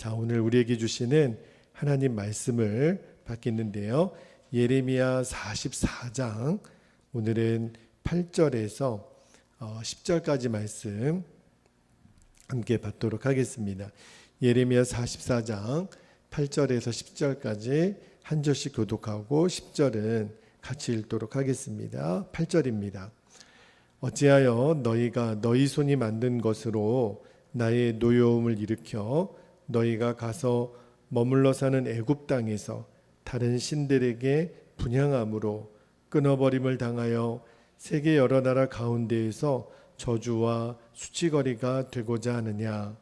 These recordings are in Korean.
자, 오늘 우리에게 주시는 하나님 말씀을 받겠는데요. 예레미야 44장 오늘은 8절에서 10절까지 말씀 함께 받도록 하겠습니다. 예레미야 44장 8절에서 10절까지 한 절씩 교독하고 10절은 같이 읽도록 하겠습니다. 8절입니다. 어찌하여 너희가 너희 손이 만든 것으로 나의 노여움을 일으켜 너희가 가서 머물러 사는 애굽 땅에서 다른 신들에게 분향함으로 끊어버림을 당하여 세계 여러 나라 가운데에서 저주와 수치거리가 되고자 하느냐.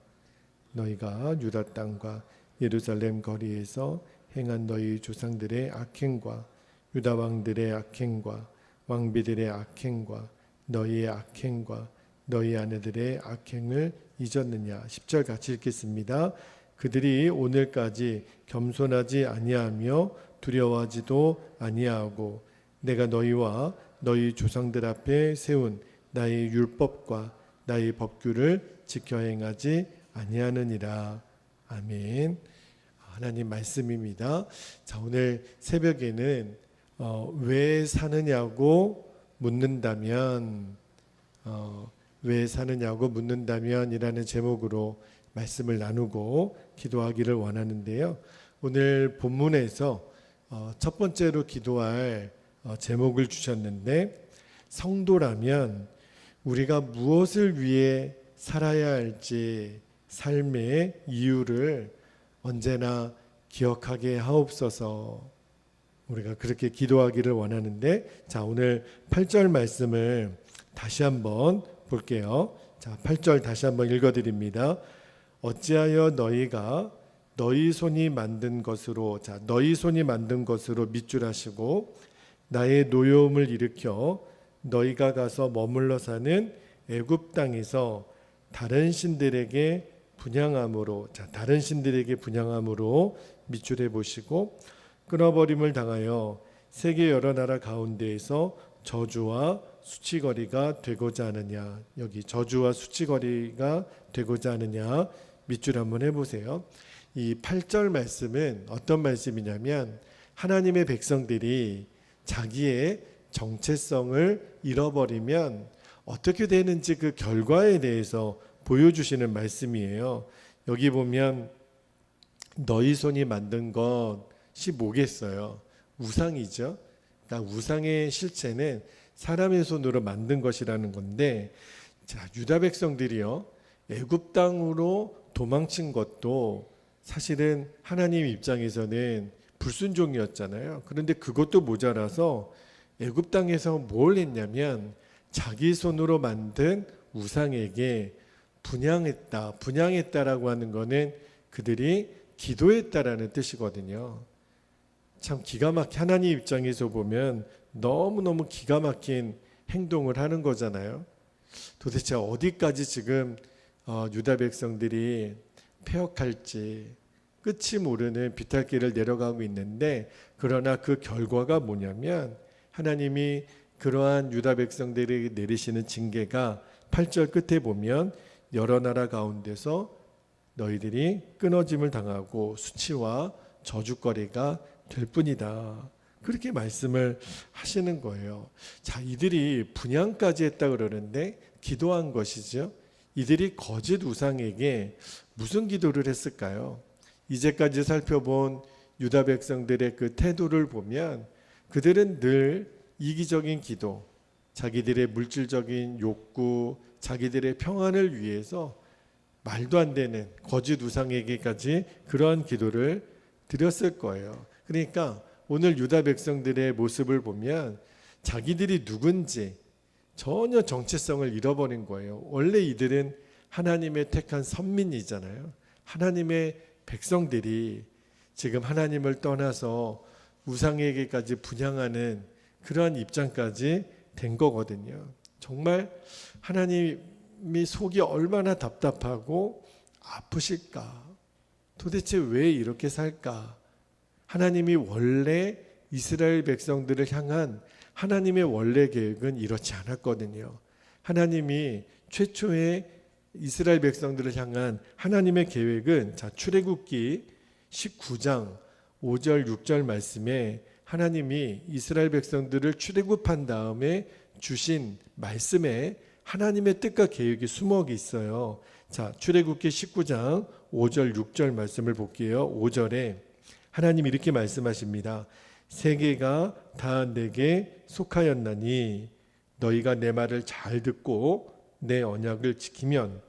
너희가 유다 땅과 예루살렘 거리에서 행한 너희 조상들의 악행과 유다 왕들의 악행과 왕비들의 악행과 너희의 악행과 너희 아내들의 악행을 잊었느냐. 10절 같이 읽겠습니다. 그들이 오늘까지 겸손하지 아니하며 두려워하지도 아니하고 내가 너희와 너희 조상들 앞에 세운 나의 율법과 나의 법규를 지켜 행하지 아니하느니라. 아멘. 하나님 말씀입니다. 자, 오늘 새벽에는 왜 사느냐고 묻는다면 왜 사느냐고 묻는다면 이라는 제목으로 말씀을 나누고 기도하기를 원하는데요. 오늘 본문에서 첫 번째로 기도할 제목을 주셨는데, 성도라면 우리가 무엇을 위해 살아야 할지 삶의 이유를 언제나 기억하게 하옵소서. 우리가 그렇게 기도하기를 원하는데, 자, 오늘 8절 말씀을 다시 한번 볼게요. 자, 8절 다시 한번 읽어드립니다. 어찌하여 너희가 너희 손이 만든 것으로, 자, 너희 손이 만든 것으로 밑줄하시고 나의 노여움을 일으켜 너희가 가서 머물러 사는 애굽 땅에서 다른 신들에게 분향함으로, 자, 다른 신들에게 분향함으로 밑줄해 보시고 끊어버림을 당하여 세계 여러 나라 가운데에서 저주와 수치거리가 되고자 하느냐. 여기 저주와 수치거리가 되고자 하느냐 밑줄 한번 해보세요. 이 8절 말씀은 어떤 말씀이냐면, 하나님의 백성들이 자기의 정체성을 잃어버리면 어떻게 되는지 그 결과에 대해서 보여주시는 말씀이에요. 여기 보면 너희 손이 만든 것이 뭐겠어요? 우상이죠. 그러니까 우상의 실체는 사람의 손으로 만든 것이라는 건데, 자, 유다 백성들이요, 애굽 땅으로 도망친 것도 사실은 하나님 입장에서는 불순종이었잖아요. 그런데 그것도 모자라서 애굽 땅에서 뭘 했냐면 자기 손으로 만든 우상에게 분향했다라고 하는 거는 그들이 기도했다라는 뜻이거든요. 참 기가 막힌, 하나님 입장에서 보면 너무너무 기가 막힌 행동을 하는 거잖아요. 도대체 어디까지 지금 유다 백성들이 패역할지 끝이 모르는 비탈길을 내려가고 있는데, 그러나 그 결과가 뭐냐면 하나님이 그러한 유다 백성들에게 내리시는 징계가 8절 끝에 보면 여러 나라 가운데서 너희들이 끊어짐을 당하고 수치와 저주거리가 될 뿐이다. 그렇게 말씀을 하시는 거예요. 자, 이들이 분향까지 했다 그러는데 기도한 것이죠. 이들이 거짓 우상에게 무슨 기도를 했을까요? 이제까지 살펴본 유다 백성들의 그 태도를 보면 그들은 늘 이기적인 기도, 자기들의 물질적인 욕구, 자기들의 평안을 위해서 말도 안 되는 거짓 우상에게까지 그러한 기도를 드렸을 거예요. 그러니까 오늘 유다 백성들의 모습을 보면 자기들이 누군지 전혀 정체성을 잃어버린 거예요. 원래 이들은 하나님의 택한 선민이잖아요. 하나님의 백성들이 지금 하나님을 떠나서 우상에게까지 분향하는 그러한 입장까지 된 거거든요. 정말 하나님이 속이 얼마나 답답하고 아프실까? 도대체 왜 이렇게 살까? 하나님이 원래 이스라엘 백성들을 향한 하나님의 원래 계획은 이렇지 않았거든요. 하나님이 최초에 이스라엘 백성들을 향한 하나님의 계획은 자, 출애굽기 19장 5절 6절 말씀에 하나님이 이스라엘 백성들을 출애굽한 다음에 주신 말씀에 하나님의 뜻과 계획이 숨어 있어요. 자, 출애굽기 19장 5절 6절 말씀을 볼게요. 5절에 하나님 이렇게 말씀하십니다. 세계가 다 내게 속하였나니 너희가 내 말을 잘 듣고 내 언약을 지키면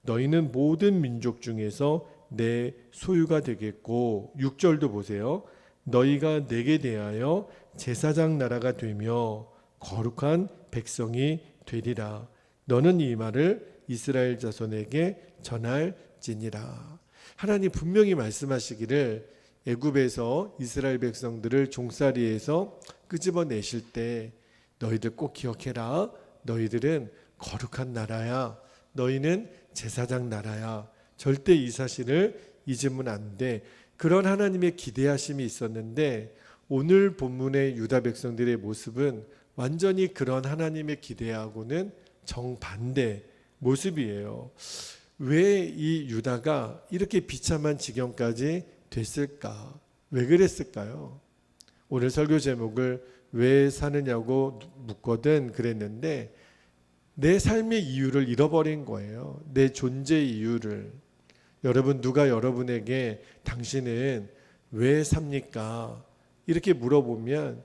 너희는 모든 민족 중에서 내 소유가 되겠고 6절도 보세요. 너희가 내게 대하여 제사장 나라가 되며 거룩한 백성이 되리라. 너는 이 말을 이스라엘 자손에게 전할지니라. 하나님 분명히 말씀하시기를 애굽에서 이스라엘 백성들을 종살이에서 끄집어내실 때 너희들 꼭 기억해라. 너희들은 거룩한 나라야. 너희는 제사장 나라야. 절대 이 사실을 잊으면 안 돼. 그런 하나님의 기대하심이 있었는데 오늘 본문의 유다 백성들의 모습은 완전히 그런 하나님의 기대하고는 정반대 모습이에요. 왜 이 유다가 이렇게 비참한 지경까지 됐을까? 왜 그랬을까요? 오늘 설교 제목을 왜 사느냐고 묻거든 그랬는데 내 삶의 이유를 잃어버린 거예요. 내 존재 이유를. 여러분 누가 여러분에게 당신은 왜 삽니까? 이렇게 물어보면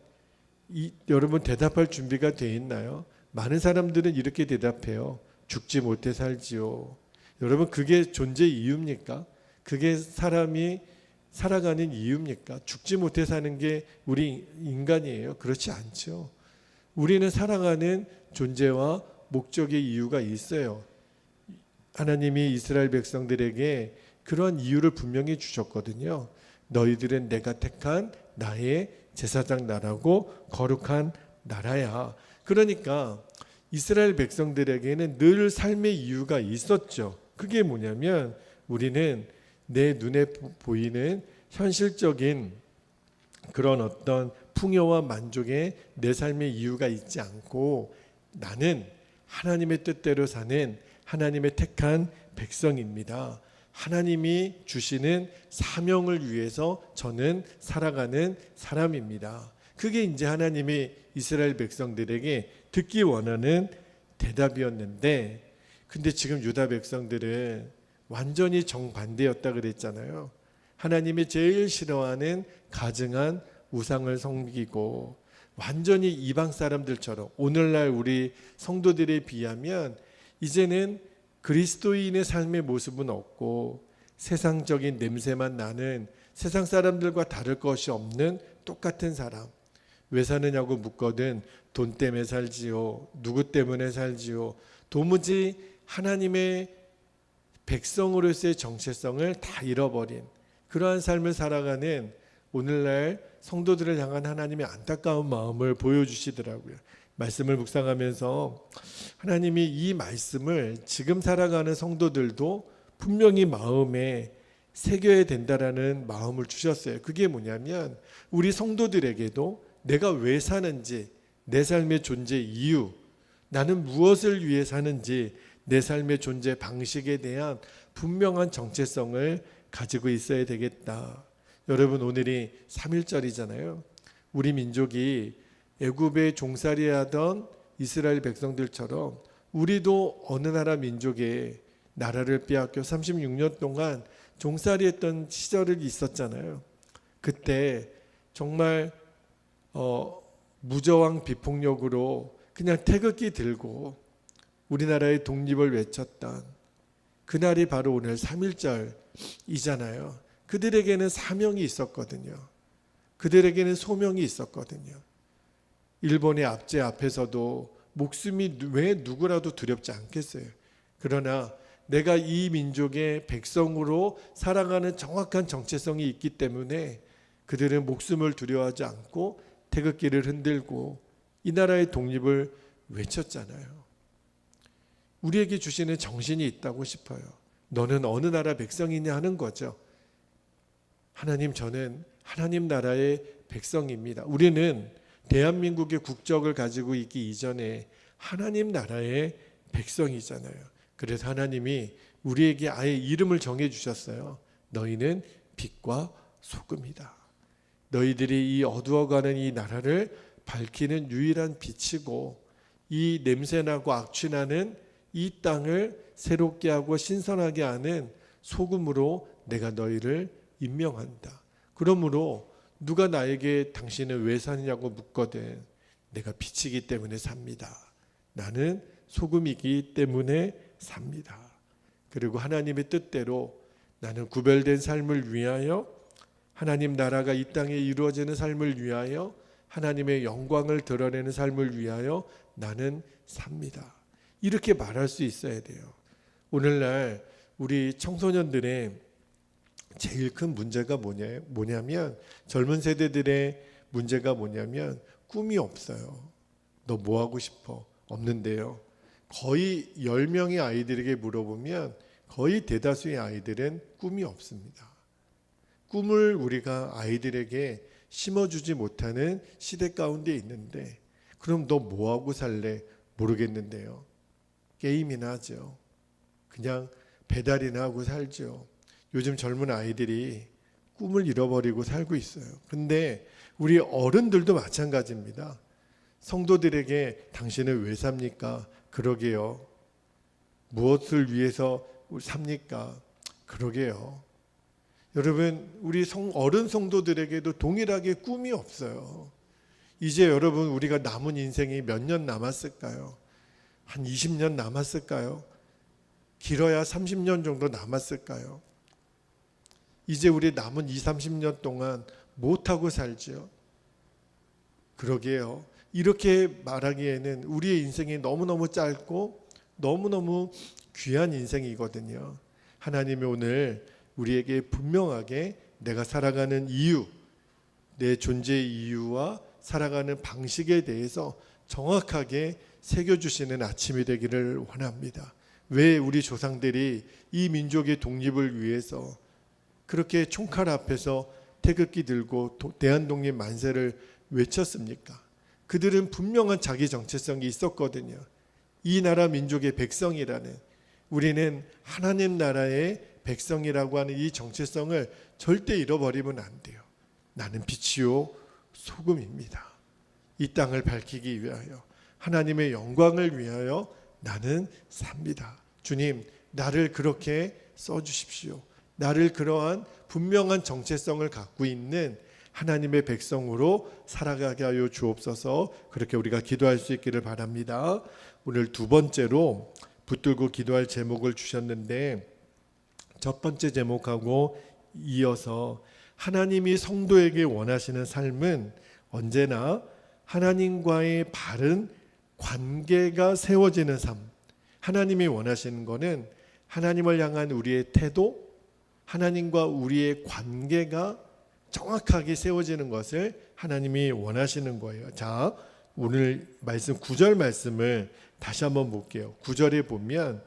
여러분 대답할 준비가 돼 있나요? 많은 사람들은 이렇게 대답해요. 죽지 못해 살지요. 여러분 그게 존재 이유입니까? 그게 사람이 살아가는 이유입니까? 죽지 못해 사는 게 우리 인간이에요? 그렇지 않죠. 우리는 살아가는 존재와 목적의 이유가 있어요. 하나님이 이스라엘 백성들에게 그런 이유를 분명히 주셨거든요. 너희들은 내가 택한 나의 제사장 나라고 거룩한 나라야. 그러니까 이스라엘 백성들에게는 늘 삶의 이유가 있었죠. 그게 뭐냐면 우리는 내 눈에 보이는 현실적인 그런 어떤 풍요와 만족에 내 삶의 이유가 있지 않고 나는 하나님의 뜻대로 사는 하나님의 택한 백성입니다. 하나님이 주시는 사명을 위해서 저는 살아가는 사람입니다. 그게 이제 하나님이 이스라엘 백성들에게 듣기 원하는 대답이었는데 근데 지금 유다 백성들은 완전히 정반대였다 그랬잖아요. 하나님이 제일 싫어하는 가증한 우상을 섬기고 완전히 이방 사람들처럼 오늘날 우리 성도들에 비하면 이제는 그리스도인의 삶의 모습은 없고 세상적인 냄새만 나는 세상 사람들과 다를 것이 없는 똑같은 사람. 왜 사느냐고 묻거든 돈 때문에 살지요. 누구 때문에 살지요. 도무지 하나님의 백성으로서의 정체성을 다 잃어버린 그러한 삶을 살아가는 오늘날 성도들을 향한 하나님의 안타까운 마음을 보여주시더라고요. 말씀을 묵상하면서 하나님이 이 말씀을 지금 살아가는 성도들도 분명히 마음에 새겨야 된다라는 마음을 주셨어요. 그게 뭐냐면 우리 성도들에게도 내가 왜 사는지, 내 삶의 존재 이유, 나는 무엇을 위해 사는지, 내 삶의 존재 방식에 대한 분명한 정체성을 가지고 있어야 되겠다. 여러분 오늘이 3.1절이잖아요. 우리 민족이 애굽에 종살이하던 이스라엘 백성들처럼 우리도 어느 나라 민족의 나라를 빼앗겨 36년 동안 종살이했던 시절이 있었잖아요. 그때 정말 무저항 비폭력으로 그냥 태극기 들고 우리나라의 독립을 외쳤던 그날이 바로 오늘 3.1절이잖아요. 그들에게는 사명이 있었거든요. 그들에게는 소명이 있었거든요. 일본의 압제 앞에서도 목숨이 왜 누구라도 두렵지 않겠어요. 그러나 내가 이 민족의 백성으로 살아가는 정확한 정체성이 있기 때문에 그들은 목숨을 두려워하지 않고 태극기를 흔들고 이 나라의 독립을 외쳤잖아요. 우리에게 주시는 정신이 있다고 싶어요. 너는 어느 나라 백성이냐 하는 거죠. 하나님, 저는 하나님 나라의 백성입니다. 우리는 대한민국의 국적을 가지고 있기 이전에 하나님 나라의 백성이잖아요. 그래서 하나님이 우리에게 아예 이름을 정해 주셨어요. 너희는 빛과 소금이다. 너희들이 이 어두워가는 이 나라를 밝히는 유일한 빛이고, 이 냄새나고 악취나는 이 땅을 새롭게 하고 신선하게 하는 소금으로 내가 너희를 임명한다. 그러므로 누가 나에게 당신은 왜 사느냐고 묻거든 내가 빛이기 때문에 삽니다. 나는 소금이기 때문에 삽니다. 그리고 하나님의 뜻대로 나는 구별된 삶을 위하여, 하나님 나라가 이 땅에 이루어지는 삶을 위하여, 하나님의 영광을 드러내는 삶을 위하여 나는 삽니다. 이렇게 말할 수 있어야 돼요. 오늘날 우리 청소년들의 제일 큰 문제가 뭐냐면, 젊은 세대들의 문제가 뭐냐면 꿈이 없어요. 너 뭐 하고 싶어? 없는데요. 거의 10명의 아이들에게 물어보면 거의 대다수의 아이들은 꿈이 없습니다. 꿈을 우리가 아이들에게 심어주지 못하는 시대 가운데 있는데, 그럼 너 뭐 하고 살래? 모르겠는데요. 게임이나 하죠. 그냥 배달이나 하고 살죠. 요즘 젊은 아이들이 꿈을 잃어버리고 살고 있어요. 근데 우리 어른들도 마찬가지입니다. 성도들에게 당신은 왜 삽니까? 그러게요. 무엇을 위해서 삽니까? 그러게요. 여러분, 우리 어른 성도들에게도 동일하게 꿈이 없어요. 이제 여러분, 우리가 남은 인생이 몇 년 남았을까요? 한 20년 남았을까요? 길어야 30년 정도 남았을까요? 이제 우리 남은 20, 30년 동안 못하고 살죠. 그러게요. 이렇게 말하기에는 우리의 인생이 너무너무 짧고 너무너무 귀한 인생이거든요. 하나님이 오늘 우리에게 분명하게 내가 살아가는 이유, 내 존재의 이유와 살아가는 방식에 대해서 정확하게 새겨주시는 아침이 되기를 원합니다. 왜 우리 조상들이 이 민족의 독립을 위해서 그렇게 총칼 앞에서 태극기 들고 대한독립 만세를 외쳤습니까? 그들은 분명한 자기 정체성이 있었거든요. 이 나라 민족의 백성이라는, 우리는 하나님 나라의 백성이라고 하는 이 정체성을 절대 잃어버리면 안 돼요. 나는 빛이요 소금입니다. 이 땅을 밝히기 위하여, 하나님의 영광을 위하여 나는 삽니다. 주님, 나를 그렇게 써주십시오. 나를 그러한 분명한 정체성을 갖고 있는 하나님의 백성으로 살아가게 하여 주옵소서. 그렇게 우리가 기도할 수 있기를 바랍니다. 오늘 두 번째로 붙들고 기도할 제목을 주셨는데, 첫 번째 제목하고 이어서 하나님이 성도에게 원하시는 삶은 언제나 하나님과의 바른 관계가 세워지는 삶. 하나님이 원하시는 것은 하나님을 향한 우리의 태도, 하나님과 우리의 관계가 정확하게 세워지는 것을 하나님이 원하시는 거예요. 자, 오늘 말씀 9절 말씀을 다시 한번 볼게요. 9절에 보면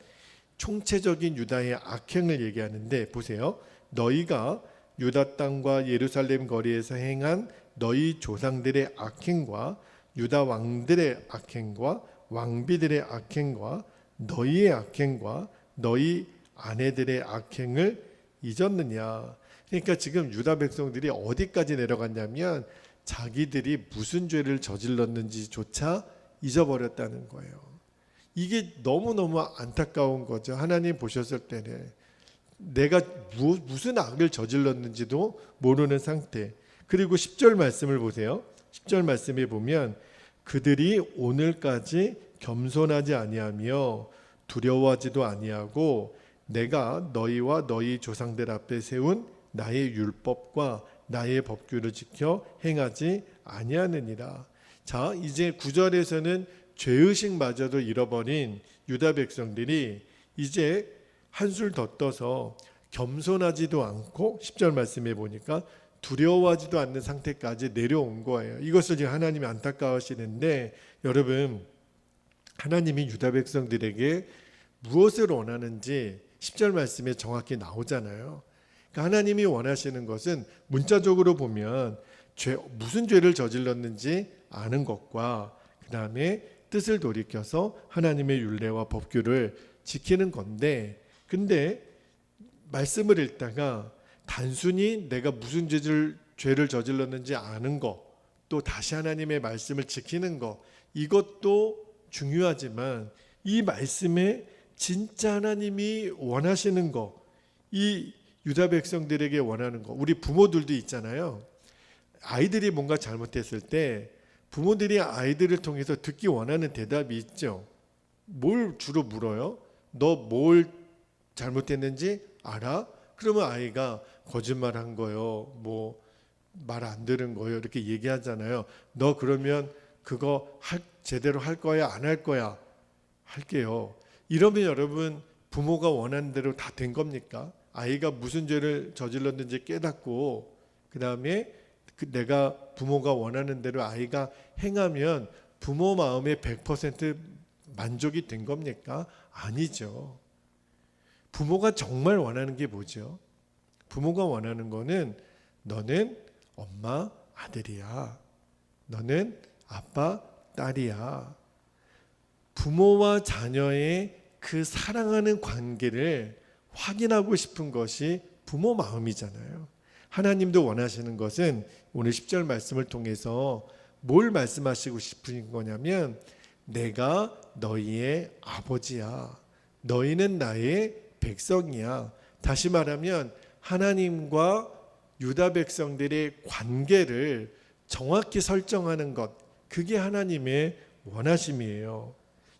총체적인 유다의 악행을 얘기하는데, 보세요. 너희가 유다 땅과 예루살렘 거리에서 행한 너희 조상들의 악행과 유다 왕들의 악행과 왕비들의 악행과 너희의 악행과 너희 아내들의 악행을 잊었느냐. 그러니까 지금 유다 백성들이 어디까지 내려갔냐면 자기들이 무슨 죄를 저질렀는지조차 잊어버렸다는 거예요. 이게 너무너무 안타까운 거죠. 하나님 보셨을 때는 내가 무슨 악을 저질렀는지도 모르는 상태. 그리고 10절 말씀을 보세요. 10절 말씀에 보면 그들이 오늘까지 겸손하지 아니하며 두려워하지도 아니하고 내가 너희와 너희 조상들 앞에 세운 나의 율법과 나의 법규를 지켜 행하지 아니하느니라. 자, 이제 9절에서는 죄의식마저도 잃어버린 유다 백성들이 이제 한술 더 떠서 겸손하지도 않고 10절 말씀에 보니까 두려워하지도 않는 상태까지 내려온 거예요. 이것을 지금 하나님이 안타까워하시는데, 여러분, 하나님이 유다 백성들에게 무엇을 원하는지 10절 말씀에 정확히 나오잖아요. 그러니까 하나님이 원하시는 것은 문자적으로 보면 무슨 죄를 저질렀는지 아는 것과 그 다음에 뜻을 돌이켜서 하나님의 율례와 법규를 지키는 건데, 근데 말씀을 읽다가 단순히 내가 무슨 죄를 저질렀는지 아는 거, 또 다시 하나님의 말씀을 지키는 거, 이것도 중요하지만 이 말씀에 진짜 하나님이 원하시는 거, 이 유다 백성들에게 원하는 거, 우리 부모들도 있잖아요. 아이들이 뭔가 잘못했을 때 부모들이 아이들을 통해서 듣기 원하는 대답이 있죠. 뭘 주로 물어요? 너 뭘 잘못했는지 알아? 그러면 아이가 거짓말한 거요, 뭐 말 안 들은 거요, 이렇게 얘기하잖아요. 너 그러면 그거 제대로 할 거야, 안 할 거야? 할게요. 이러면 여러분, 부모가 원하는 대로 다 된 겁니까? 아이가 무슨 죄를 저질렀는지 깨닫고 그 다음에 내가 부모가 원하는 대로 아이가 행하면 부모 마음에 100% 만족이 된 겁니까? 아니죠. 부모가 정말 원하는 게 뭐죠? 부모가 원하는 거는 너는 엄마 아들이야, 너는 아빠 딸이야. 부모와 자녀의 그 사랑하는 관계를 확인하고 싶은 것이 부모 마음이잖아요. 하나님도 원하시는 것은 오늘 10절 말씀을 통해서 뭘 말씀하시고 싶으신 거냐면, 내가 너희의 아버지야, 너희는 나의 백성이야. 다시 말하면 하나님과 유다 백성들의 관계를 정확히 설정하는 것, 그게 하나님의 원하심이에요.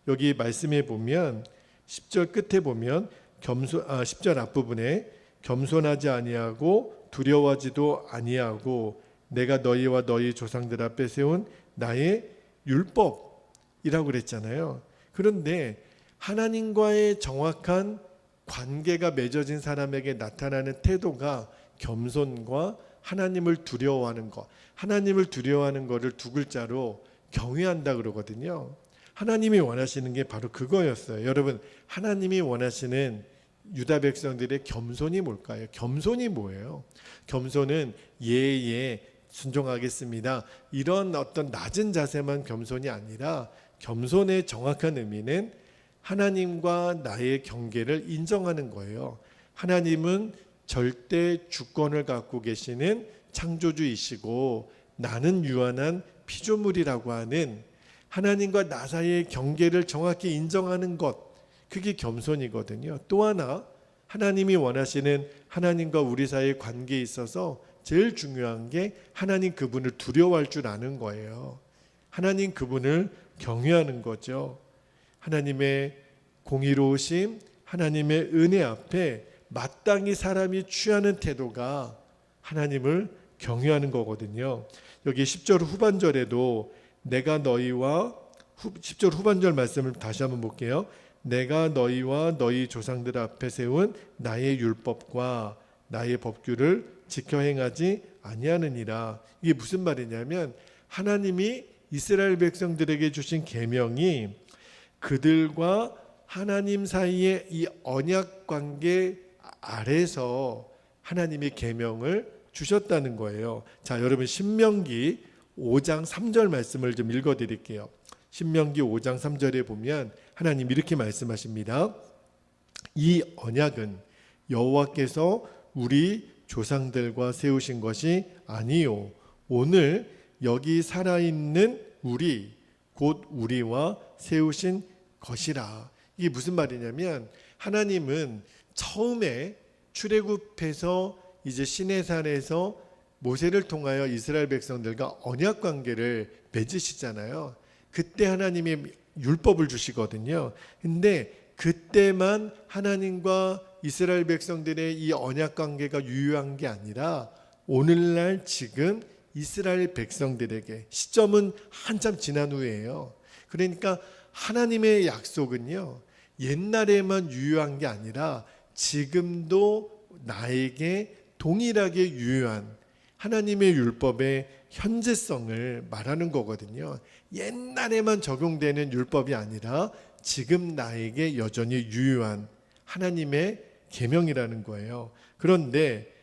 여기 말씀에 보면 10절 끝에 보면 10절 앞부분에 겸손하지 아니하고 두려워하지도 아니하고 내가 너희와 너희 조상들 앞에 세운 나의 율법이라고 그랬잖아요. 그런데 하나님과의 정확한 관계가 맺어진 사람에게 나타나는 태도가 겸손과 하나님을 두려워하는 것, 하나님을 두려워하는 것을 두 글자로 경외한다 그러거든요. 하나님이 원하시는 게 바로 그거였어요. 여러분, 하나님이 원하시는 유다 백성들의 겸손이 뭘까요? 겸손이 뭐예요? 겸손은 예예 순종하겠습니다, 이런 어떤 낮은 자세만 겸손이 아니라, 겸손의 정확한 의미는 하나님과 나의 경계를 인정하는 거예요. 하나님은 절대 주권을 갖고 계시는 창조주이시고 나는 유한한 피조물이라고 하는 하나님과 나 사이의 경계를 정확히 인정하는 것, 그게 겸손이거든요. 또 하나, 하나님이 원하시는 하나님과 우리 사이의 관계에 있어서 제일 중요한 게 하나님 그분을 두려워할 줄 아는 거예요. 하나님 그분을 경외하는 거죠. 하나님의 공의로우심, 하나님의 은혜 앞에 마땅히 사람이 취하는 태도가 하나님을 경외하는 거거든요. 여기 10절 후반절에도 내가 너희와 10절 후반절 말씀을 다시 한번 볼게요. 내가 너희와 너희 조상들 앞에 세운 나의 율법과 나의 법규를 지켜 행하지 아니하느니라. 이게 무슨 말이냐면, 하나님이 이스라엘 백성들에게 주신 계명이 그들과 하나님 사이의 이 언약 관계 아래서 하나님이 계명을 주셨다는 거예요. 자, 여러분, 신명기 5장 3절 말씀을 좀 읽어드릴게요. 신명기 5장 3절에 보면 하나님 이렇게 말씀하십니다. 이 언약은 여호와께서 우리 조상들과 세우신 것이 아니요, 오늘 여기 살아있는 우리, 곧 우리와 세우신 것이라. 이게 무슨 말이냐면, 하나님은 처음에 출애굽해서 이제 시내산에서 모세를 통하여 이스라엘 백성들과 언약 관계를 맺으시잖아요. 그때 하나님이 율법을 주시거든요. 근데 그때만 하나님과 이스라엘 백성들의 이 언약 관계가 유효한 게 아니라 오늘날 지금 이스라엘 백성들에게, 시점은 한참 지난 후에요. 그러니까 하나님의 약속은요, 옛날에만 유효한 게 아니라 지금도 나에게 동일하게 유효한 하나님의 율법의 현재성을 말하는 거거든요. 옛날에만 적용되는 율법이 아니라 지금 나에게 여전히 유효한 하나님의 계명이라는 거예요. 그런데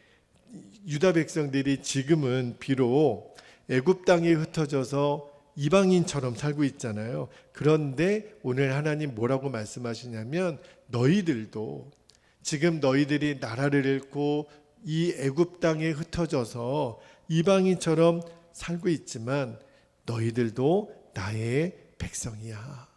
유다 백성들이 지금은 비록 애굽 땅에 흩어져서 이방인처럼 살고 있잖아요. 그런데 오늘 하나님 뭐라고 말씀하시냐면 너희들도 지금 너희들이 나라를 잃고 이 애굽 땅에 흩어져서 이방인처럼 살고 있지만 너희들도 나의 백성이야.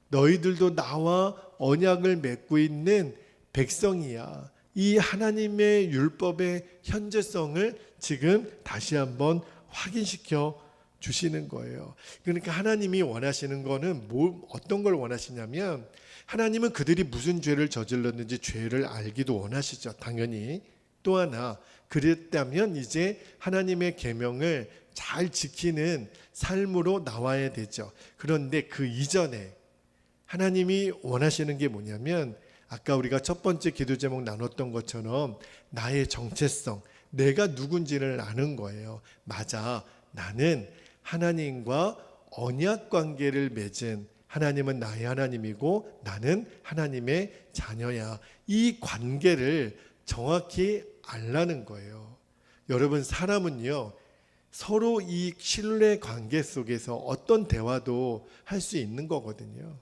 너희들도 나와 언약을 맺고 있는 백성이야. 이 하나님의 율법의 현재성을 지금 다시 한번 확인시켜 주시는 거예요. 그러니까 하나님이 원하시는 거는 어떤 걸 원하시냐면 하나님은 그들이 무슨 죄를 저질렀는지 죄를 알기도 원하시죠. 당연히. 또 하나 그랬다면 이제 하나님의 계명을 잘 지키는 삶으로 나와야 되죠. 그런데 그 이전에 하나님이 원하시는 게 뭐냐면 아까 우리가 첫 번째 기도 제목 나눴던 것처럼 나의 정체성, 내가 누군지를 아는 거예요. 맞아, 나는 하나님과 언약 관계를 맺은 하나님은 나의 하나님이고 나는 하나님의 자녀야. 이 관계를 정확히 알라는 거예요. 여러분, 사람은요 서로 이 신뢰 관계 속에서 어떤 대화도 할 수 있는 거거든요.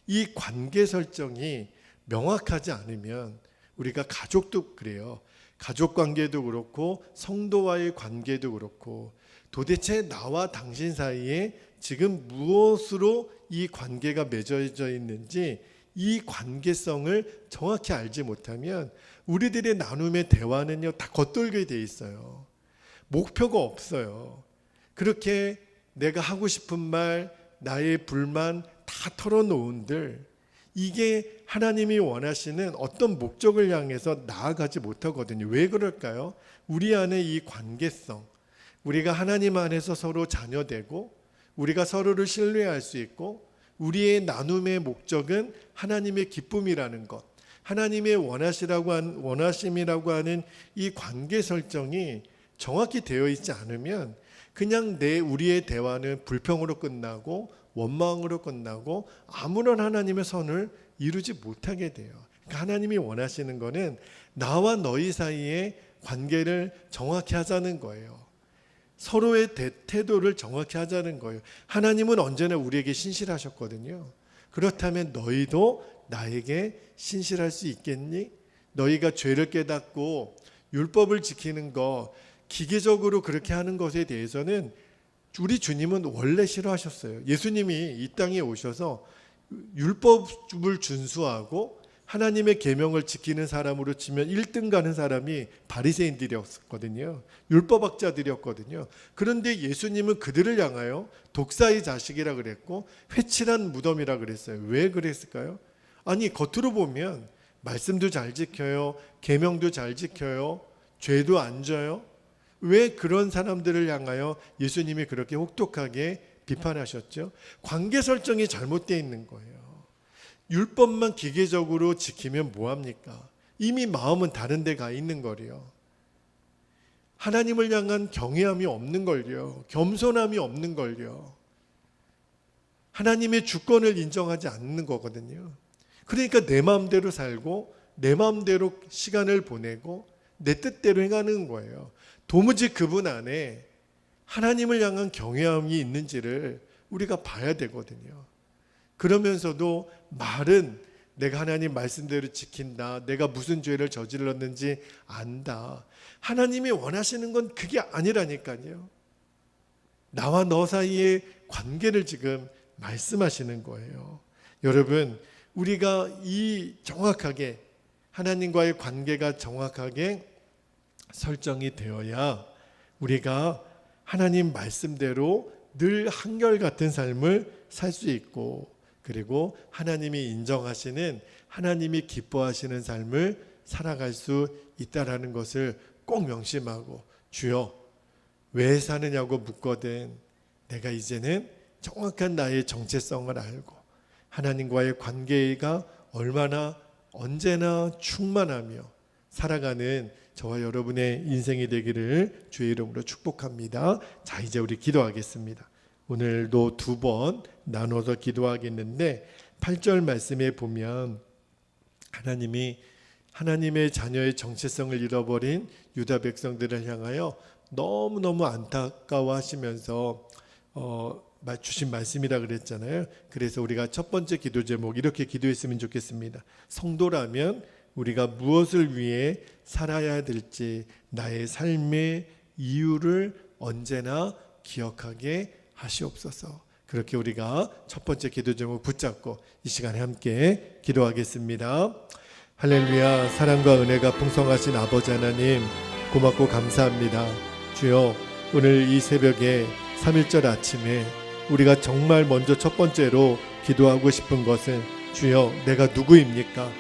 이 관계 설정이 명확하지 않으면 우리가 가족도 그래요. 가족 관계도 그렇고 성도와의 관계도 그렇고 도대체 나와 당신 사이에 지금 무엇으로 이 관계가 맺어져 있는지 이 관계성을 정확히 알지 못하면 우리들의 나눔의 대화는요 다 겉돌게 돼 있어요. 목표가 없어요. 그렇게 내가 하고 싶은 말, 나의 불만 다 털어놓은들 이게 하나님이 원하시는 어떤 목적을 향해서 나아가지 못하거든요. 왜 그럴까요? 우리 안에 이 관계성, 우리가 하나님 안에서 서로 자녀되고 우리가 서로를 신뢰할 수 있고 우리의 나눔의 목적은 하나님의 기쁨이라는 것, 하나님의 원하심이라고 하는 이 관계 설정이 정확히 되어 있지 않으면 그냥 우리의 대화는 불평으로 끝나고 원망으로 끝나고 아무런 하나님의 선을 이루지 못하게 돼요. 그러니까 하나님이 원하시는 거는 나와 너희 사이의 관계를 정확히 하자는 거예요. 서로의 태도를 정확히 하자는 거예요. 하나님은 언제나 우리에게 신실하셨거든요. 그렇다면 너희도 나에게 신실할 수 있겠니? 너희가 죄를 깨닫고 율법을 지키는 거 기계적으로 그렇게 하는 것에 대해서는 우리 주님은 원래 싫어하셨어요. 예수님이 이 땅에 오셔서 율법을 준수하고 하나님의 계명을 지키는 사람으로 치면 1등 가는 사람이 바리새인들이었거든요. 율법학자들이었거든요. 그런데 예수님은 그들을 향하여 독사의 자식이라 그랬고 회칠한 무덤이라 그랬어요. 왜 그랬을까요? 아니 겉으로 보면 말씀도 잘 지켜요. 계명도 잘 지켜요. 죄도 안 져요. 왜 그런 사람들을 향하여 예수님이 그렇게 혹독하게 비판하셨죠? 관계 설정이 잘못되어 있는 거예요. 율법만 기계적으로 지키면 뭐합니까? 이미 마음은 다른 데 가 있는 거리요. 하나님을 향한 경외함이 없는 걸요. 겸손함이 없는 걸요. 하나님의 주권을 인정하지 않는 거거든요. 그러니까 내 마음대로 살고 내 마음대로 시간을 보내고 내 뜻대로 행하는 거예요. 도무지 그분 안에 하나님을 향한 경외함이 있는지를 우리가 봐야 되거든요. 그러면서도 말은 내가 하나님 말씀대로 지킨다. 내가 무슨 죄를 저질렀는지 안다. 하나님이 원하시는 건 그게 아니라니까요. 나와 너 사이의 관계를 지금 말씀하시는 거예요. 여러분, 우리가 이 정확하게 하나님과의 관계가 정확하게 설정이 되어야 우리가 하나님 말씀대로 늘 한결같은 삶을 살 수 있고 그리고 하나님이 인정하시는 하나님이 기뻐하시는 삶을 살아갈 수 있다라는 것을 꼭 명심하고 주여 왜 사느냐고 묻거든 내가 이제는 정확한 나의 정체성을 알고 하나님과의 관계가 얼마나 언제나 충만하며 살아가는 저와 여러분의 인생이 되기를 주의 이름으로 축복합니다. 자, 이제 우리 기도하겠습니다. 오늘도 2번 나눠서 기도하겠는데 8절 말씀에 보면 하나님이 하나님의 자녀의 정체성을 잃어버린 유다 백성들을 향하여 너무너무 안타까워하시면서 주신 말씀이라 그랬잖아요. 그래서 우리가 첫 번째 기도 제목 이렇게 기도했으면 좋겠습니다. 성도라면 우리가 무엇을 위해 살아야 될지 나의 삶의 이유를 언제나 기억하게 하시옵소서. 그렇게 우리가 첫 번째 기도 제목 붙잡고 이 시간에 함께 기도하겠습니다. 할렐루야. 사랑과 은혜가 풍성하신 아버지 하나님, 고맙고 감사합니다. 주여, 오늘 이 새벽에 3.1절 아침에 우리가 정말 먼저 첫 번째로 기도하고 싶은 것은, 주여, 내가 누구입니까?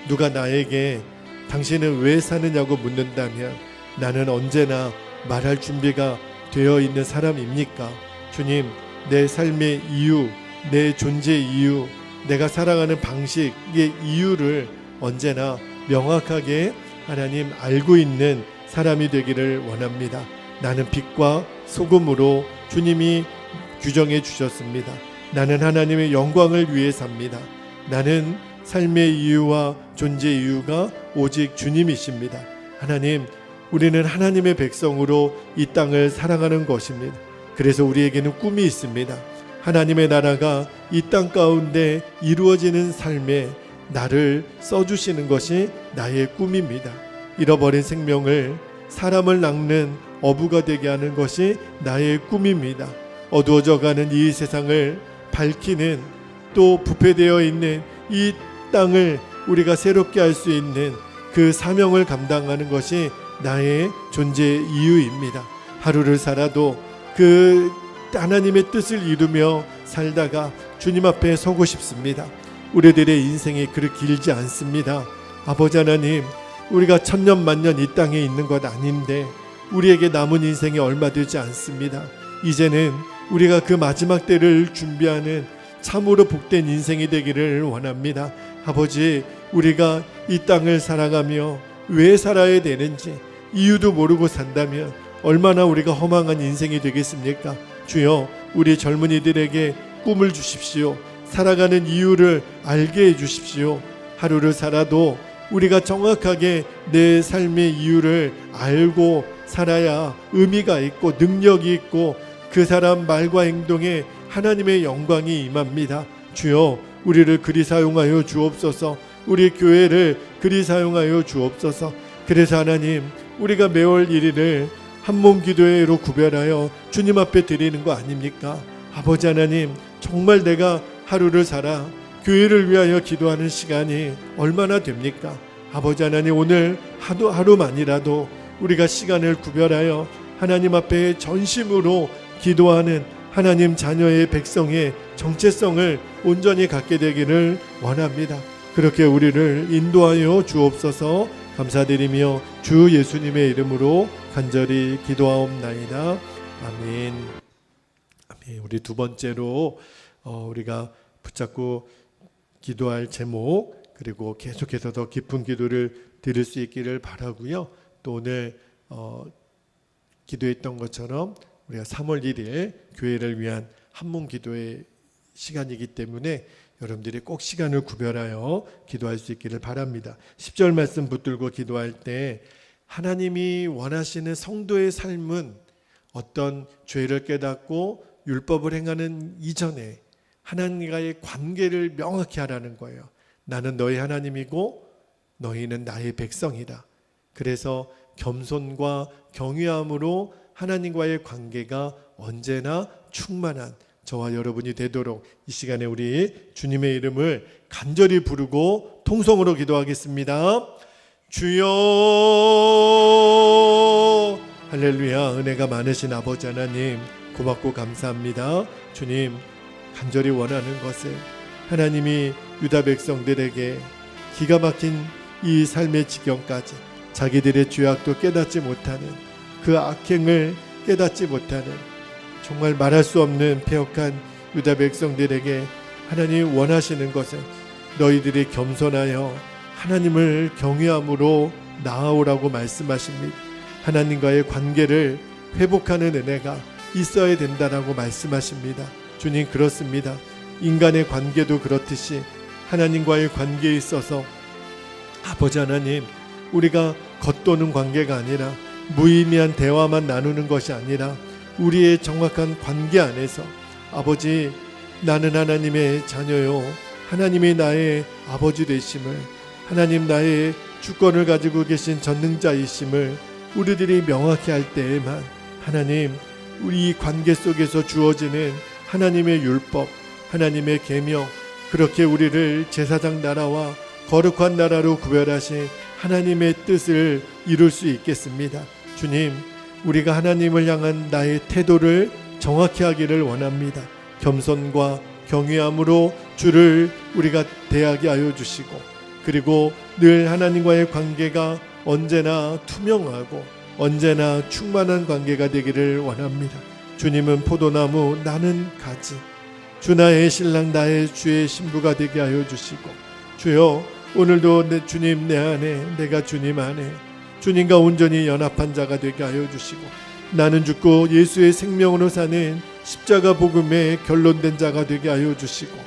누가 나에게 당신은 왜 사느냐고 묻는다면 나는 언제나 말할 준비가 되어 있는 사람입니까? 주님, 내 삶의 이유, 내 존재의 이유, 내가 살아가는 방식의 이유를 언제나 명확하게 하나님 알고 있는 사람이 되기를 원합니다. 나는 빛과 소금으로 주님이 규정해 주셨습니다. 나는 하나님의 영광을 위해 삽니다. 나는 삶의 이유와 존재의 이유가 오직 주님이십니다. 하나님, 우리는 하나님의 백성으로 이 땅을 살아가는 것입니다. 그래서 우리에게는 꿈이 있습니다. 하나님의 나라가 이 땅 가운데 이루어지는 삶에 나를 써주시는 것이 나의 꿈입니다. 잃어버린 생명을, 사람을 낚는 어부가 되게 하는 것이 나의 꿈입니다. 어두워져가는 이 세상을 밝히는, 또 부패되어 있는 이 땅을 우리가 새롭게 할 수 있는 그 사명을 감당하는 것이 나의 존재의 이유입니다. 하루를 살아도 그 하나님의 뜻을 이루며 살다가 주님 앞에 서고 싶습니다. 우리들의 인생이 그렇게 길지 않습니다. 아버지 하나님, 우리가 천년 만년 이 땅에 있는 것 아닌데 우리에게 남은 인생이 얼마 되지 않습니다. 이제는 우리가 그 마지막 때를 준비하는 참으로 복된 인생이 되기를 원합니다. 아버지, 우리가 이 땅을 살아가며 왜 살아야 되는지 이유도 모르고 산다면 얼마나 우리가 허망한 인생이 되겠습니까? 주여, 우리 젊은이들에게 꿈을 주십시오. 살아가는 이유를 알게 해주십시오. 하루를 살아도 우리가 정확하게 내 삶의 이유를 알고 살아야 의미가 있고 능력이 있고 그 사람 말과 행동에 하나님의 영광이 임합니다. 주여, 우리를 그리 사용하여 주옵소서. 우리 교회를 그리 사용하여 주옵소서. 그래서 하나님, 우리가 매월 1일을 한몸 기도회로 구별하여 주님 앞에 드리는 거 아닙니까? 아버지 하나님, 정말 내가 하루를 살아 교회를 위하여 기도하는 시간이 얼마나 됩니까? 아버지 하나님, 오늘 하루만이라도 우리가 시간을 구별하여 하나님 앞에 전심으로 기도하는 하나님 자녀의 백성의 정체성을 온전히 갖게 되기를 원합니다. 그렇게 우리를 인도하여 주옵소서. 감사드리며 주 예수님의 이름으로 간절히 기도하옵나이다. 아멘. 아멘. 우리 두 번째로 우리가 붙잡고 기도할 제목, 그리고 계속해서 더 깊은 기도를 드릴 수 있기를 바라고요. 또 오늘 기도했던 것처럼 우리가 3월 1일 교회를 위한 한몸 기도의 시간이기 때문에 여러분들이 꼭 시간을 구별하여 기도할 수 있기를 바랍니다. 10절 말씀 붙들고 기도할 때 하나님이 원하시는 성도의 삶은 어떤 죄를 깨닫고 율법을 행하는 이전에 하나님과의 관계를 명확히 하라는 거예요. 나는 너희 하나님이고 너희는 나의 백성이다. 그래서 겸손과 경외함으로 하나님과의 관계가 언제나 충만한 저와 여러분이 되도록 이 시간에 우리 주님의 이름을 간절히 부르고 통성으로 기도하겠습니다. 주여, 할렐루야. 은혜가 많으신 아버지 하나님, 고맙고 감사합니다. 주님, 간절히 원하는 것을 하나님이 유다 백성들에게 기가 막힌 이 삶의 지경까지 자기들의 죄악도 깨닫지 못하는, 그 악행을 깨닫지 못하는 정말 말할 수 없는 패역한 유다 백성들에게 하나님 원하시는 것은 너희들이 겸손하여 하나님을 경외함으로 나아오라고 말씀하십니다. 하나님과의 관계를 회복하는 은혜가 있어야 된다라고 말씀하십니다. 주님, 그렇습니다. 인간의 관계도 그렇듯이 하나님과의 관계에 있어서 아버지 하나님, 우리가 겉도는 관계가 아니라 무의미한 대화만 나누는 것이 아니라 우리의 정확한 관계 안에서 아버지, 나는 하나님의 자녀요, 하나님이 나의 아버지 되심을, 하나님 나의 주권을 가지고 계신 전능자이심을 우리들이 명확히 할 때에만 하나님, 우리 관계 속에서 주어지는 하나님의 율법, 하나님의 계명, 그렇게 우리를 제사장 나라와 거룩한 나라로 구별하신 하나님의 뜻을 이룰 수 있겠습니다. 주님, 우리가 하나님을 향한 나의 태도를 정확히 하기를 원합니다. 겸손과 경외함으로 주를 우리가 대하게 하여 주시고, 그리고 늘 하나님과의 관계가 언제나 투명하고 언제나 충만한 관계가 되기를 원합니다. 주님은 포도나무, 나는 가지, 주 나의 신랑, 나의 주의 신부가 되게 하여 주시고, 주여, 오늘도 주님 내 안에, 내가 주님 안에 주님과 온전히 연합한 자가 되게 하여 주시고, 나는 죽고 예수의 생명으로 사는 십자가 복음의 결론된 자가 되게 하여 주시고,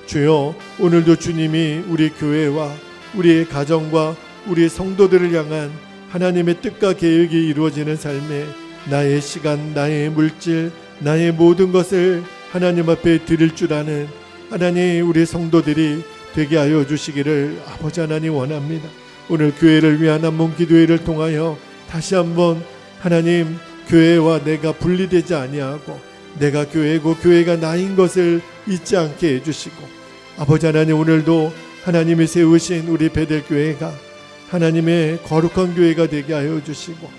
주여, 오늘도 주님이 우리 교회와 우리의 가정과 우리 성도들을 향한 하나님의 뜻과 계획이 이루어지는 삶에 나의 시간, 나의 물질, 나의 모든 것을 하나님 앞에 드릴 줄 아는 하나님, 우리 성도들이 되게 하여 주시기를 아버지 하나님 원합니다. 오늘 교회를 위한 한번 기도회를 통하여 다시 한번 하나님, 교회와 내가 분리되지 아니하고 내가 교회고 교회가 나인 것을 잊지 않게 해주시고, 아버지 하나님, 오늘도 하나님이 세우신 우리 베델교회가 하나님의 거룩한 교회가 되게 하여 주시고,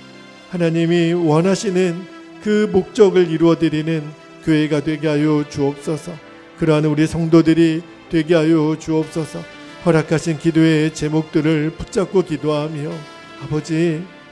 하나님이 원하시는 그 목적을 이루어드리는 교회가 되게 하여 주옵소서. 그러한 우리 성도들이 되게 하여 주옵소서. 허락하신 기도의 제목들을 붙잡고 기도하며,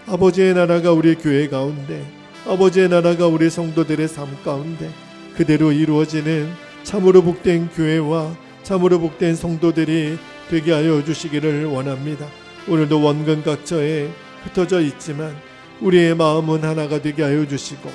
아버지의 나라가 우리 교회 가운데, 아버지의 나라가 우리 성도들의 삶 가운데 그대로 이루어지는 참으로 복된 교회와 참으로 복된 성도들이 되게 하여 주시기를 원합니다. 오늘도 원근 각처에 흩어져 있지만 우리의 마음은 하나가 되게 하여 주시고,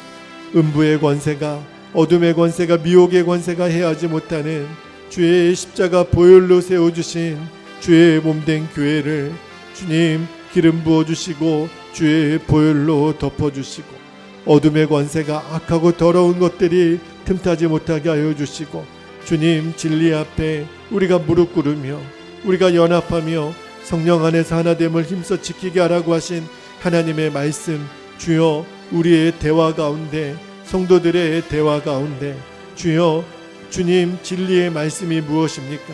음부의 권세가, 어둠의 권세가, 미혹의 권세가 해하지 못하는 주의 십자가 보혈로 세워주신 주의 몸된 교회를 주님 기름 부어주시고 주의 보혈로 덮어주시고, 어둠의 권세가, 악하고 더러운 것들이 틈타지 못하게 하여 주시고, 주님 진리 앞에 우리가 무릎 꿇으며 우리가 연합하며 성령 안에서 하나됨을 힘써 지키게 하라고 하신 하나님의 말씀, 주여, 우리의 대화 가운데, 성도들의 대화 가운데 주여, 주님 진리의 말씀이 무엇입니까?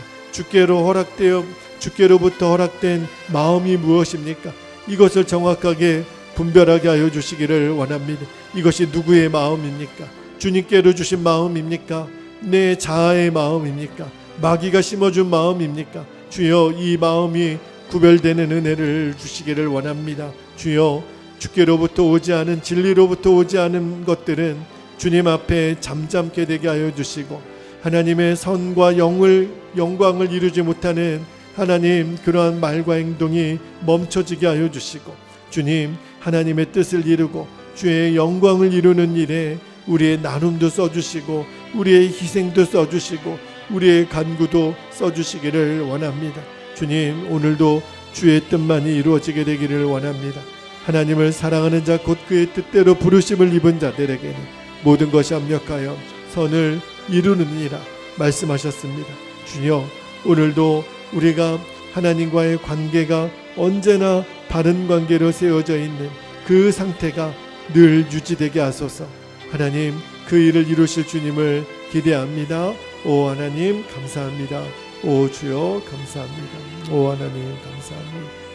주께로부터 허락된 마음이 무엇입니까? 이것을 정확하게 분별하게 하여 주시기를 원합니다. 이것이 누구의 마음입니까? 주님께로 주신 마음입니까? 내 자아의 마음입니까? 마귀가 심어준 마음입니까? 주여, 이 마음이 구별되는 은혜를 주시기를 원합니다. 주여, 주께로부터 오지 않은, 진리로부터 오지 않은 것들은 주님 앞에 잠잠게 되게 하여 주시고, 하나님의 선과 영광을 이루지 못하는 하나님, 그러한 말과 행동이 멈춰지게 하여 주시고, 주님 하나님의 뜻을 이루고 주의 영광을 이루는 일에 우리의 나눔도 써주시고 우리의 희생도 써주시고 우리의 간구도 써주시기를 원합니다. 주님, 오늘도 주의 뜻만이 이루어지게 되기를 원합니다. 하나님을 사랑하는 자, 곧 그의 뜻대로 부르심을 입은 자들에게는 모든 것이 합력하여 선을 이루느니라 말씀하셨습니다. 주여, 오늘도 우리가 하나님과의 관계가 언제나 바른 관계로 세워져 있는 그 상태가 늘 유지되게 하소서. 하나님, 그 일을 이루실 주님을 기대합니다. 오 하나님 감사합니다. 오 주여 감사합니다. 오 하나님 감사합니다.